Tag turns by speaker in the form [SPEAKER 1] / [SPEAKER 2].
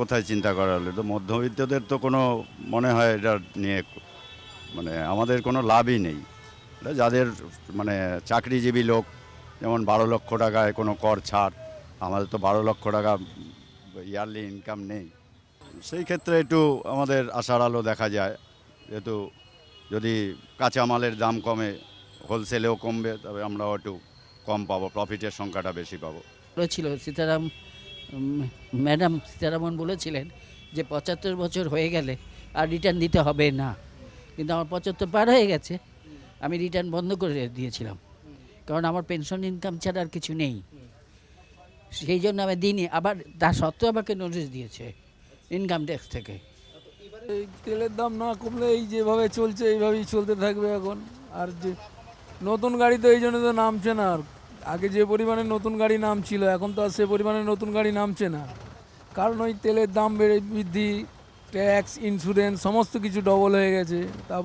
[SPEAKER 1] কোথায় চিন্তা করা হলো? তো মধ্যবিত্তদের তো কোনো মনে হয় এটা নিয়ে মানে আমাদের কোনো লাভই নেই। এটা যাদের মানে চাকরিজীবী লোক, যেমন ১২ লক্ষ টাকায় কোনো কর ছাড়, আমাদের তো ১২ লক্ষ টাকা ইয়ারলি ইনকাম নেই। সেই ক্ষেত্রে একটু আমাদের আশার আলো দেখা যায়, যেহেতু যদি কাঁচামালের দাম কমে, হোলসেলেও কমবে, তবে আমরাও একটু কম পাবো, প্রফিটের সংখ্যাটা বেশি পাবো।
[SPEAKER 2] বলেছিল সীতারাম, ম্যাডাম সীতারামন বলেছিলেন যে ৭৫ বছর হয়ে গেলে আর রিটার্ন দিতে হবে না, কিন্তু আমার ৭৫ পার হয়ে গেছে। আমি রিটার্ন বন্ধ করে দিয়েছিলাম, কারণ আমার পেনশন ইনকাম ছাড়া আর কিছু নেই। সেই জন্য আমি দিইনি। আবার তা সত্ত্বেও আমাকে নোটিশ দিয়েছে ইনকাম ট্যাক্স থেকে।
[SPEAKER 3] এই তেলের দাম না কমলে এই যেভাবে চলছে এইভাবেই চলতে থাকবে এখন। আর যে নতুন গাড়ি তো এই জন্য তো নামছে না। আর আগে যে পরিমাণে নতুন গাড়ি নামছিল এখন তো আর সে পরিমাণে নতুন গাড়ি নামছে না, কারণ ওই তেলের দাম বৃদ্ধি, ট্যাক্স, ইন্স্যুরেন্স সমস্ত কিছু ডবল হয়ে গেছে। তারপর